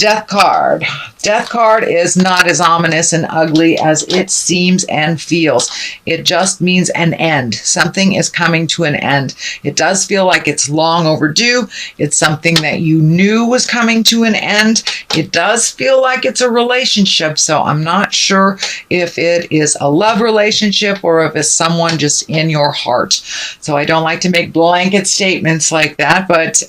Death card. Death card is not as ominous and ugly as it seems and feels. It just means an end. Something is coming to an end. It does feel like it's long overdue. It's something that you knew was coming to an end. It does feel like it's a relationship, so I'm not sure if it is a love relationship or if it's someone just in your heart. So I don't like to make blanket statements like that, but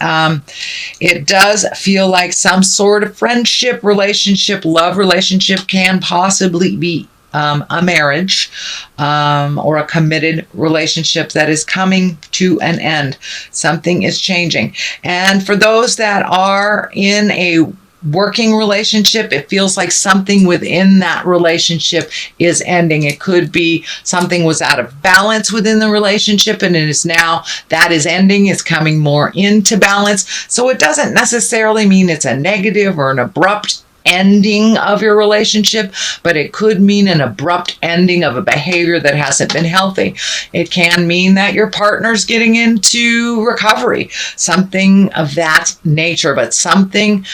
it does feel like some sort of friendship, relationship, love relationship, can possibly be a marriage or a committed relationship that is coming to an end. Something is changing. And for those that are in a working relationship, it feels like something within that relationship is ending. It could be something was out of balance within the relationship and it is now that is ending. It's coming more into balance. So it doesn't necessarily mean it's a negative or an abrupt ending of your relationship, but it could mean an abrupt ending of a behavior that hasn't been healthy. It can mean that your partner's getting into recovery, something of that nature, but something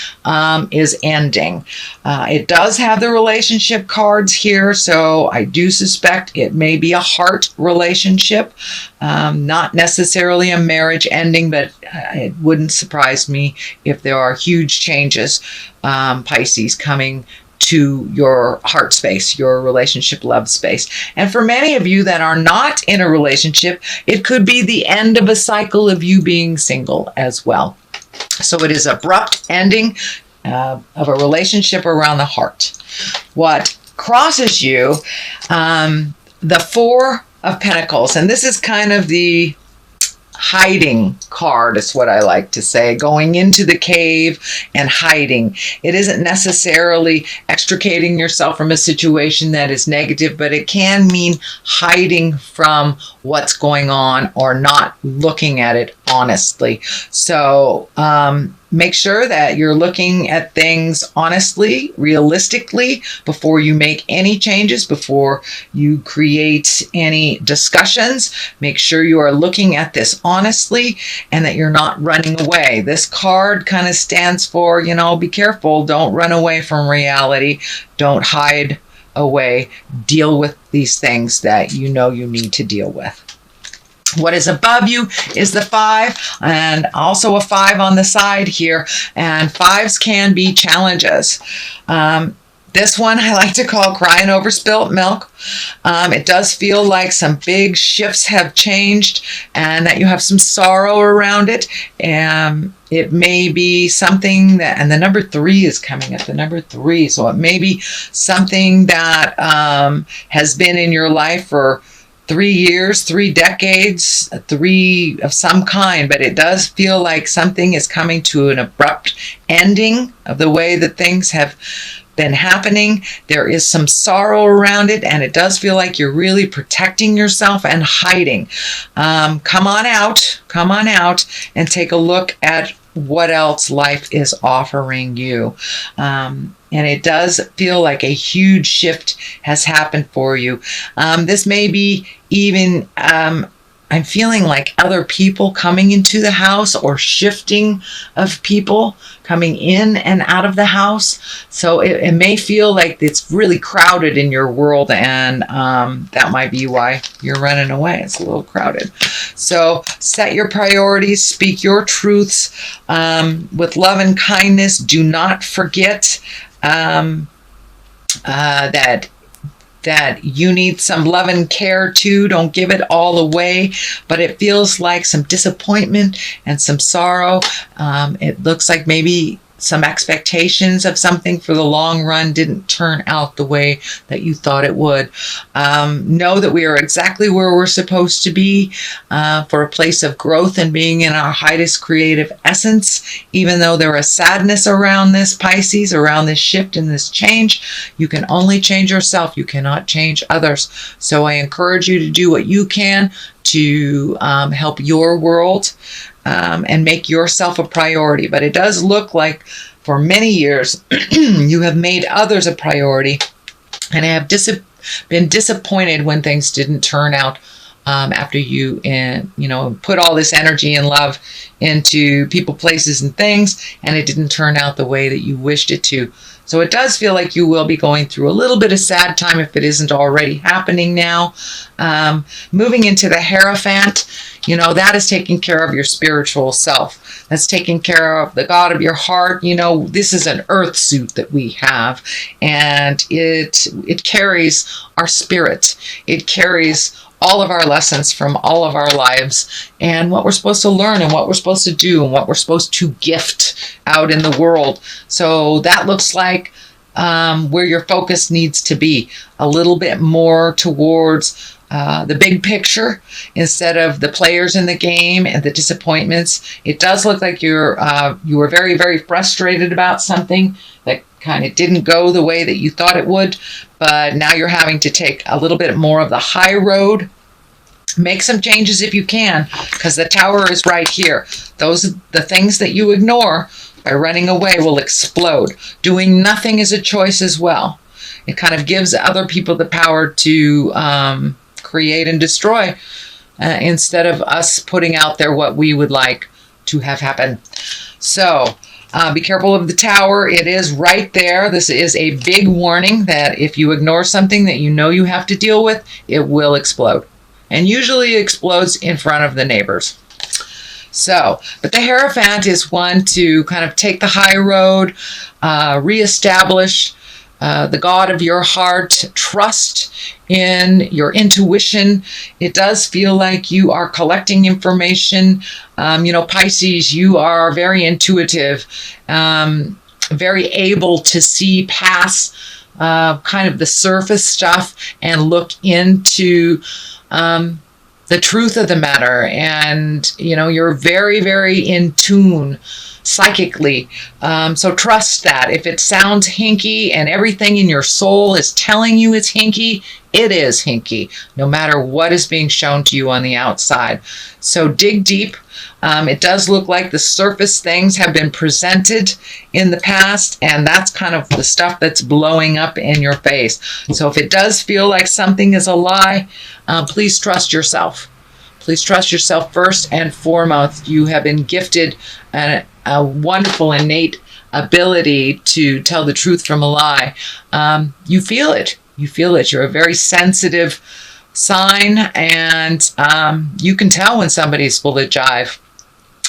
is ending. It does have the relationship cards here, so I do suspect it may be a heart relationship, not necessarily a marriage ending, but it wouldn't surprise me if there are huge changes, Pisces, coming to your heart space, your relationship love space. And for many of you that are not in a relationship, it could be the end of a cycle of you being single as well. So it is abrupt ending of a relationship around the heart. What crosses you, the Four of Pentacles, and this is kind of the hiding card, is what I like to say, going into the cave and hiding. It isn't necessarily extricating yourself from a situation that is negative, but it can mean hiding from what's going on or not looking at it honestly. So make sure that you're looking at things honestly, realistically, before you make any changes, before you create any discussions. Make sure you are looking at this honestly and that you're not running away. This card kind of stands for, be careful. Don't run away from reality. Don't hide away. Deal with these things that you know you need to deal with. What is above you is the 5, and also a 5 on the side here. And 5s can be challenges. This one I like to call crying over spilt milk. It does feel like some big shifts have changed and that you have some sorrow around it. It may be something that, and the number 3 is coming at the number 3. So it may be something that has been in your life for 3 years, 3 decades, 3 of some kind, but it does feel like something is coming to an abrupt ending of the way that things have been happening. There is some sorrow around it, and it does feel like you're really protecting yourself and hiding. Come on out and take a look at what else life is offering you. And it does feel like a huge shift has happened for you. This may be even, I'm feeling like other people coming into the house or shifting of people coming in and out of the house. So it may feel like it's really crowded in your world, and that might be why you're running away. It's a little crowded. So set your priorities, speak your truths with love and kindness. Do not forget that you need some love and care too. Don't give it all away, but it feels like some disappointment and some sorrow. It looks like maybe some expectations of something for the long run didn't turn out the way that you thought it would. Know that we are exactly where we're supposed to be for a place of growth and being in our highest creative essence. Even though there is sadness around this, Pisces, around this shift and this change, you can only change yourself. You cannot change others. So I encourage you to do what you can to help your world and make yourself a priority. But it does look like for many years you have made others a priority and have been disappointed when things didn't turn out after you put all this energy and love into people, places, and things, and it didn't turn out the way that you wished it to. So it does feel like you will be going through a little bit of sad time if it isn't already happening now. Moving into the Hierophant, that is taking care of your spiritual self. That's taking care of the God of your heart. This is an earth suit that we have, and it carries our spirit. It carries all of our lessons from all of our lives, and what we're supposed to learn, and what we're supposed to do, and what we're supposed to gift out in the world. So that looks like where your focus needs to be, a little bit more towards the big picture instead of the players in the game and the disappointments. It does look like you were very, very frustrated about something that kind of didn't go the way that you thought it would, but now you're having to take a little bit more of the high road. Make some changes if you can, because the Tower is right here. The things that you ignore by running away will explode. Doing nothing is a choice as well. It kind of gives other people the power to create and destroy instead of us putting out there what we would like to have happen. So be careful of the Tower. It is right there. This is a big warning that if you ignore something that you know you have to deal with, it will explode. And usually it explodes in front of the neighbors. So, but the Hierophant is one to kind of take the high road, reestablish the God of your heart, trust in your intuition. It does feel like you are collecting information. Pisces, you are very intuitive, very able to see past kind of the surface stuff and look into the truth of the matter. And, you're very, very in tune psychically. So trust that. If it sounds hinky and everything in your soul is telling you it's hinky, it is hinky, no matter what is being shown to you on the outside. So dig deep. It does look like the surface things have been presented in the past, and that's kind of the stuff that's blowing up in your face. So if it does feel like something is a lie, please trust yourself. Please trust yourself first and foremost. You have been gifted a wonderful innate ability to tell the truth from a lie. You feel it. You feel it. You're a very sensitive sign, and you can tell when somebody's full of jive.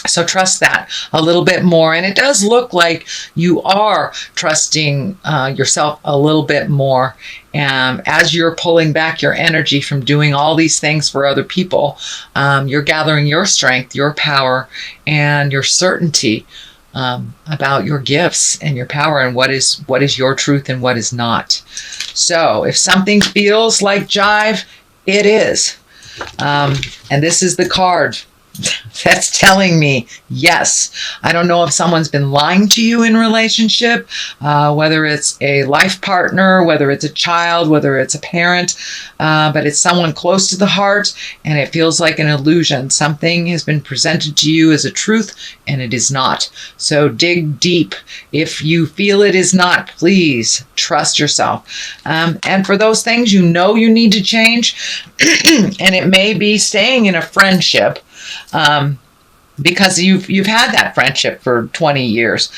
So trust that a little bit more. And it does look like you are trusting yourself a little bit more. As you're pulling back your energy from doing all these things for other people, you're gathering your strength, your power, and your certainty about your gifts and your power and what is your truth and what is not. So if something feels like jive, it is. And this is the card that's telling me yes. I don't know if someone's been lying to you in relationship, whether it's a life partner, whether it's a child, whether it's a parent, but it's someone close to the heart, and it feels like an illusion. Something has been presented to you as a truth, and it is not. So dig deep. If you feel it is not, please trust yourself. And for those things you need to change, and it may be staying in a friendship, because you've had that friendship for 20 years.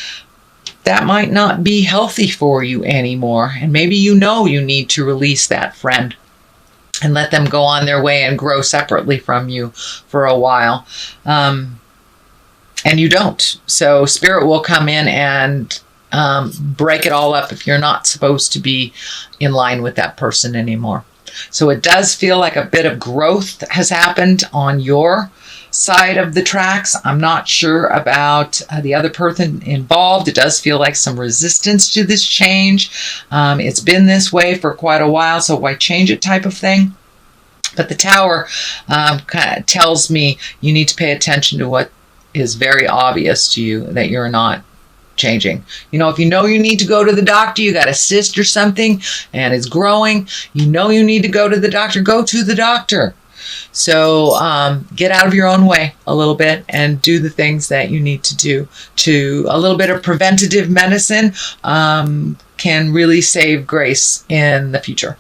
That might not be healthy for you anymore. And maybe you need to release that friend and let them go on their way and grow separately from you for a while. And you don't. So Spirit will come in and break it all up if you're not supposed to be in line with that person anymore. So it does feel like a bit of growth has happened on your side of the tracks. I'm not sure about the other person involved. It does feel like some resistance to this change. It's been this way for quite a while, so why change it type of thing. But the Tower kind of tells me you need to pay attention to what is very obvious to you that you're not changing. If you need to go to the doctor, you got a cyst or something and it's growing, you need to go to the doctor, go to the doctor. So get out of your own way a little bit and do the things that you need to do. A little bit of preventative medicine can really save grace in the future.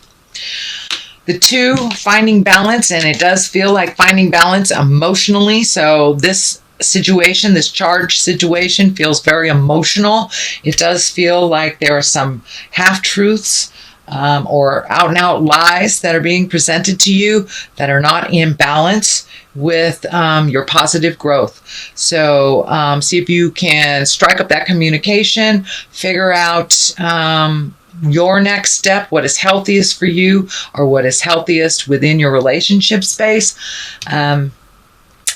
The 2, finding balance, and it does feel like finding balance emotionally. So this situation, this charged situation, feels very emotional. It does feel like there are some half-truths or out-and-out lies that are being presented to you that are not in balance with your positive growth. So see if you can strike up that communication, figure out your next step, what is healthiest for you, or what is healthiest within your relationship space.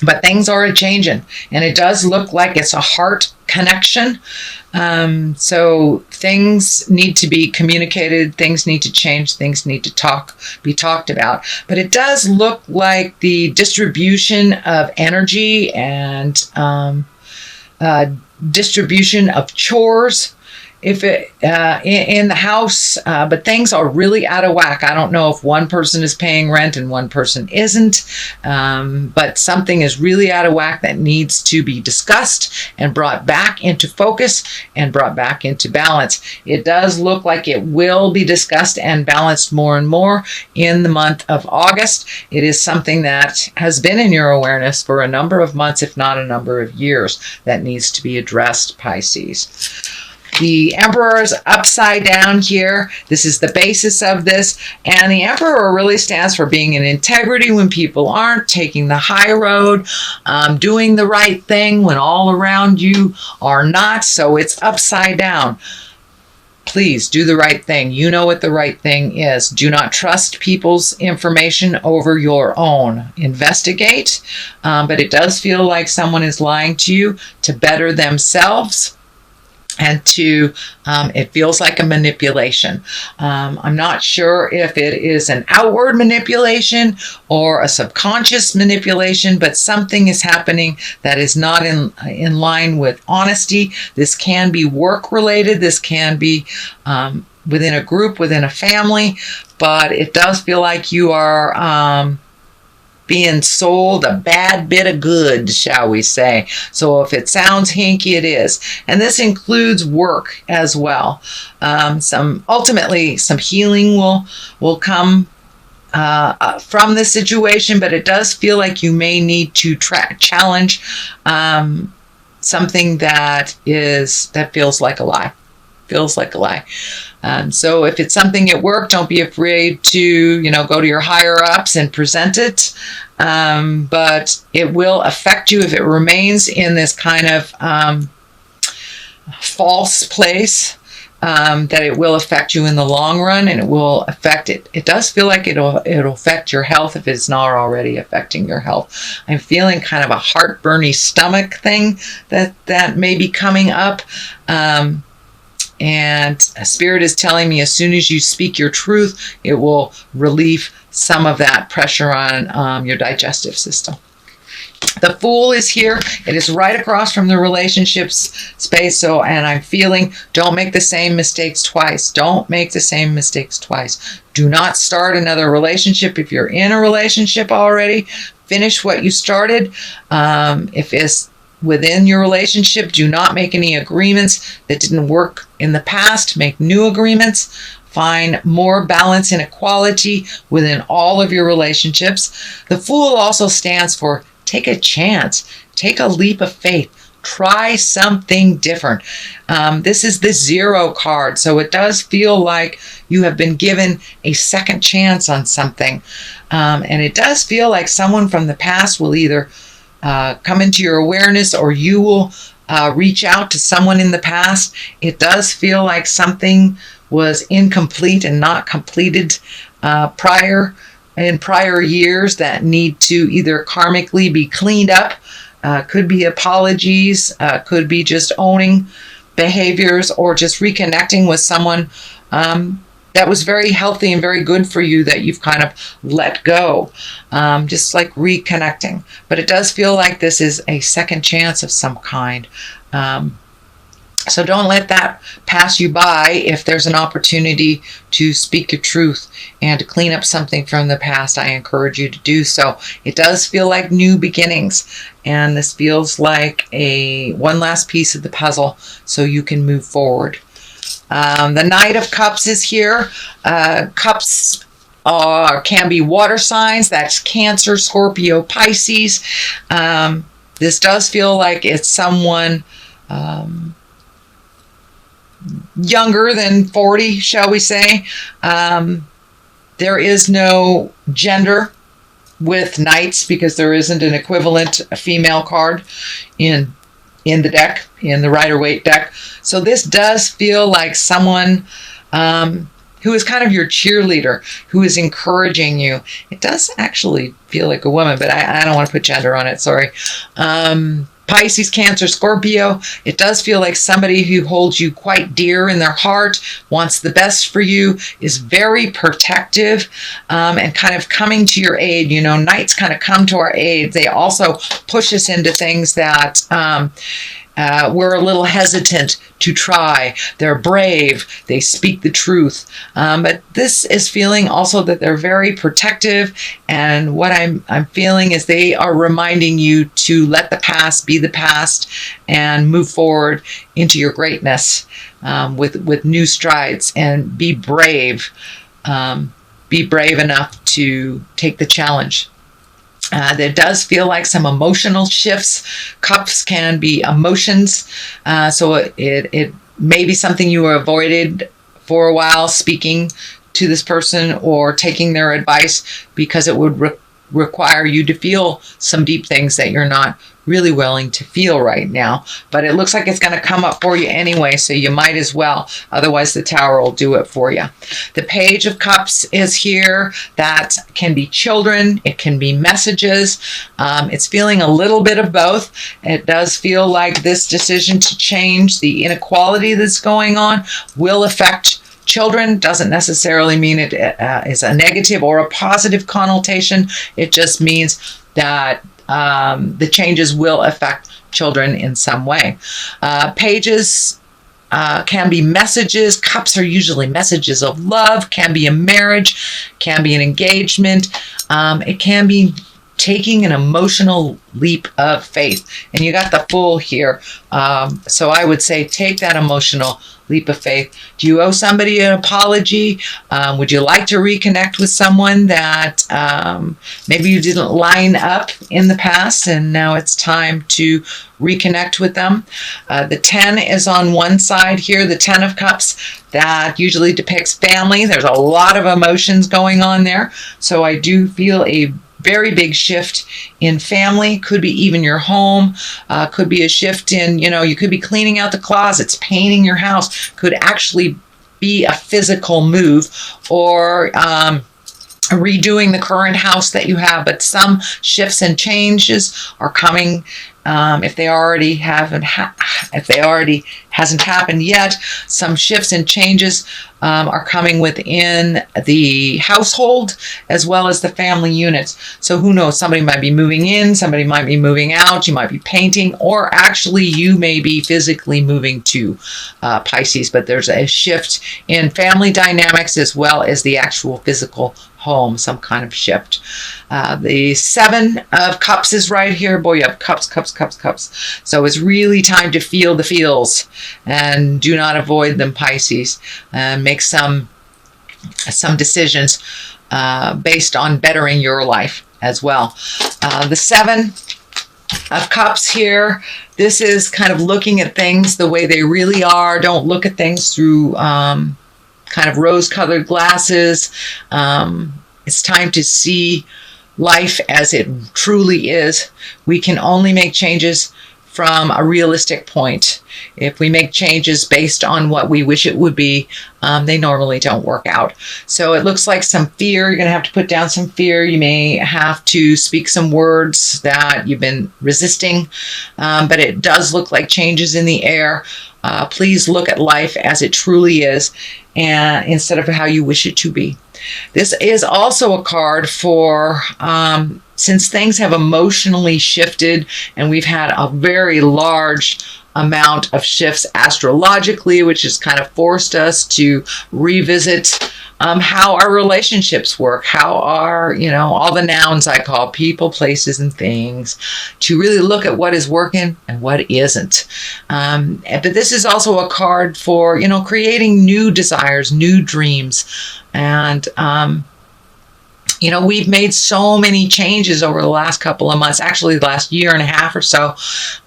But things are a-changing, and it does look like it's a heart connection. So things need to be communicated, things need to change, things need to be talked about. But it does look like the distribution of energy and distribution of chores if it in the house, but things are really out of whack. I don't know if one person is paying rent and one person isn't, but something is really out of whack that needs to be discussed and brought back into focus and brought back into balance. It does look like it will be discussed and balanced more and more in the month of August. It is something that has been in your awareness for a number of months, if not a number of years, that needs to be addressed, Pisces. The Emperor is upside down here. This is the basis of this. And the Emperor really stands for being in integrity when people aren't, taking the high road, doing the right thing when all around you are not. So it's upside down. Please do the right thing. You know what the right thing is. Do not trust people's information over your own. Investigate. But it does feel like someone is lying to you to better themselves. And it feels like a manipulation. I'm not sure if it is an outward manipulation or a subconscious manipulation, but something is happening that is not in line with honesty. This can be work related. This can be within a group, within a family, but it does feel like you are being sold a bad bit of goods, shall we say. So if it sounds hinky, it is. And this includes work as well. Ultimately, some healing will come from this situation, but it does feel like you may need to challenge something that feels like a lie. Feels like a lie. So if it's something at work, don't be afraid to, go to your higher ups and present it. But it will affect you if it remains in this kind of false place, that it will affect you in the long run, and it will affect it. It does feel like it'll affect your health if it's not already affecting your health. I'm feeling kind of a heartburny stomach thing that may be coming up. And Spirit is telling me as soon as you speak your truth, it will relieve some of that pressure on your digestive system. The Fool is here. It is right across from the relationships space. And I'm feeling, don't make the same mistakes twice. Don't make the same mistakes twice. Do not start another relationship if you're in a relationship already. Finish what you started. If it's within your relationship, do not make any agreements that didn't work in the past. Make new agreements. Find more balance and equality within all of your relationships. The Fool also stands for take a chance. Take a leap of faith. Try something different. This is the 0 card, so it does feel like you have been given a second chance on something. And it does feel like someone from the past will either come into your awareness, or you will reach out to someone in the past. It does feel like something was incomplete and not completed in prior years that need to either karmically be cleaned up. Could be apologies, could be just owning behaviors, or just reconnecting with someone that was very healthy and very good for you that you've kind of let go, just like reconnecting. But it does feel like this is a second chance of some kind. So don't let that pass you by if there's an opportunity to speak your truth and to clean up something from the past. I encourage you to do so. It does feel like new beginnings, and this feels like one last piece of the puzzle so you can move forward. The Knight of Cups is here. Cups can be water signs. That's Cancer, Scorpio, Pisces. This does feel like it's someone younger than 40, shall we say. There is no gender with knights because there isn't an equivalent female card in the deck, in the Rider-Waite deck. So this does feel like someone who is kind of your cheerleader, who is encouraging you. It does actually feel like a woman, but I don't want to put gender on it, sorry. Pisces, Cancer, Scorpio, it does feel like somebody who holds you quite dear in their heart, wants the best for you, is very protective, and kind of coming to your aid. You know, knights kind of come to our aid. They also push us into things that we're a little hesitant to try. They're brave. They speak the truth. But this is feeling also that they're very protective. And what I'm feeling is they are reminding you to let the past be the past and move forward into your greatness with new strides, and be brave. Be brave enough to take the challenge. There does feel like some emotional shifts. Cups can be emotions. So it may be something you avoided for a while, speaking to this person or taking their advice, because it would require you to feel some deep things that you're not really willing to feel right now. But it looks like it's going to come up for you anyway, so you might as well. Otherwise, the Tower will do it for you. The Page of Cups is here. That can be children. It can be messages. It's feeling a little bit of both. It does feel like this decision to change the inequality that's going on will affect children. Doesn't necessarily mean it is a negative or a positive connotation. It just means that the changes will affect children in some way. Pages can be messages. Cups are usually messages of love, can be a marriage, can be an engagement. It can be taking an emotional leap of faith. And you got the Fool here. So I would say take that emotional leap of faith. Do you owe somebody an apology? Would you like to reconnect with someone that maybe you didn't line up in the past, and now it's time to reconnect with them? The 10 is on one side here, the 10 of Cups. That usually depicts family. There's a lot of emotions going on there. So I do feel a very big shift in family. Could be even your home. Could be a shift in, you could be cleaning out the closets, painting your house. Could actually be a physical move, or redoing the current house that you have. But some shifts and changes are coming. If they already hasn't happened yet, some shifts and changes are coming within the household as well as the family units. So who knows? Somebody might be moving in, somebody might be moving out, you might be painting, or actually you may be physically moving to Pisces. But there's a shift in family dynamics as well as the actual physical home, some kind of shift. The 7 of Cups is right here. Boy, you have cups. So it's really time to feel the feels, and do not avoid them, Pisces. Make some decisions based on bettering your life as well. The 7 of Cups here, this is kind of looking at things the way they really are. Don't look at things through kind of rose-colored glasses. It's time to see life as it truly is. We can only make changes from a realistic point. If we make changes based on what we wish it would be, they normally don't work out. So it looks like some fear. You're going to have to put down some fear. You may have to speak some words that you've been resisting, but it does look like changes in the air. Please look at life as it truly is, and instead of how you wish it to be. This is also a card for since things have emotionally shifted, and we've had a very large amount of shifts astrologically, which has kind of forced us to revisit how our relationships work, how our, all the nouns I call people, places, and things, to really look at what is working and what isn't. But this is also a card for, creating new desires, new dreams, and We've made so many changes over the last couple of months, actually the last year and a half or so,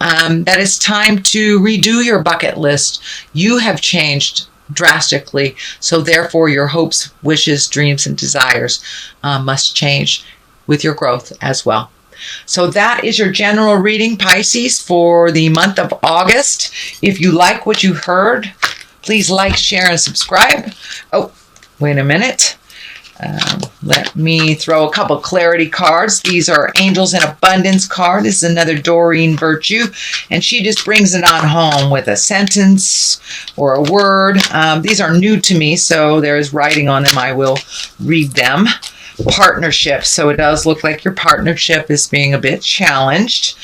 that it's time to redo your bucket list. You have changed drastically, so therefore your hopes, wishes, dreams, and desires must change with your growth as well. So that is your general reading, Pisces, for the month of August. If you like what you heard, please like, share, and subscribe. Oh, wait a minute. Let me throw a couple clarity cards. These are Angels in Abundance card. This is another Doreen Virtue, and she just brings it on home with a sentence or a word. These are new to me, so there's writing on them. I will read them. Partnership. So it does look like your partnership is being a bit challenged,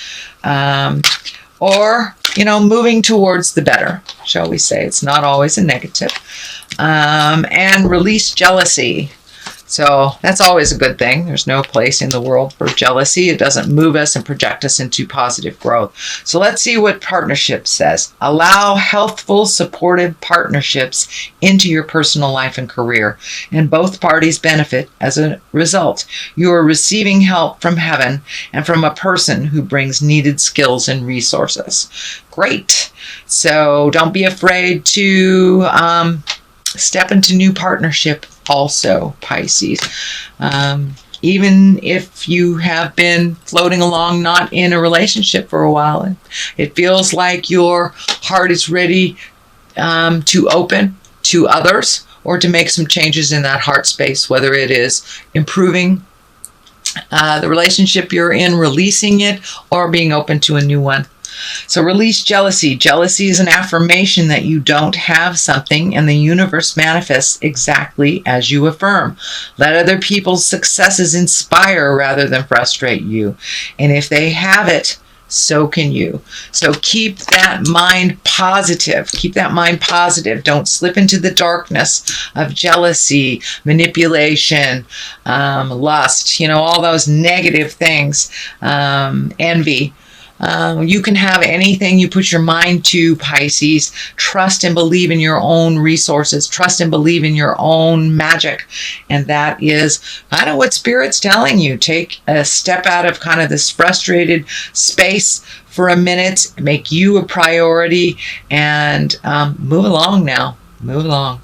or moving towards the better, shall we say. It's not always a negative. And release jealousy. So that's always a good thing. There's no place in the world for jealousy. It doesn't move us and project us into positive growth. So let's see what partnership says. Allow healthful, supportive partnerships into your personal life and career, and both parties benefit as a result. You are receiving help from heaven and from a person who brings needed skills and resources. Great. So don't be afraid to step into new partnership also, Pisces. Even if you have been floating along not in a relationship for a while, it feels like your heart is ready to open to others or to make some changes in that heart space, whether it is improving the relationship you're in, releasing it, or being open to a new one. So release jealousy. Jealousy is an affirmation that you don't have something, and the universe manifests exactly as you affirm. Let other people's successes inspire rather than frustrate you. And if they have it, so can you. So keep that mind positive. Keep that mind positive. Don't slip into the darkness of jealousy, manipulation, lust, all those negative things, envy. You can have anything you put your mind to, Pisces. Trust and believe in your own resources. Trust and believe in your own magic. And that is kind of what Spirit's telling you. Take a step out of kind of this frustrated space for a minute, make you a priority, and move along now. Move along.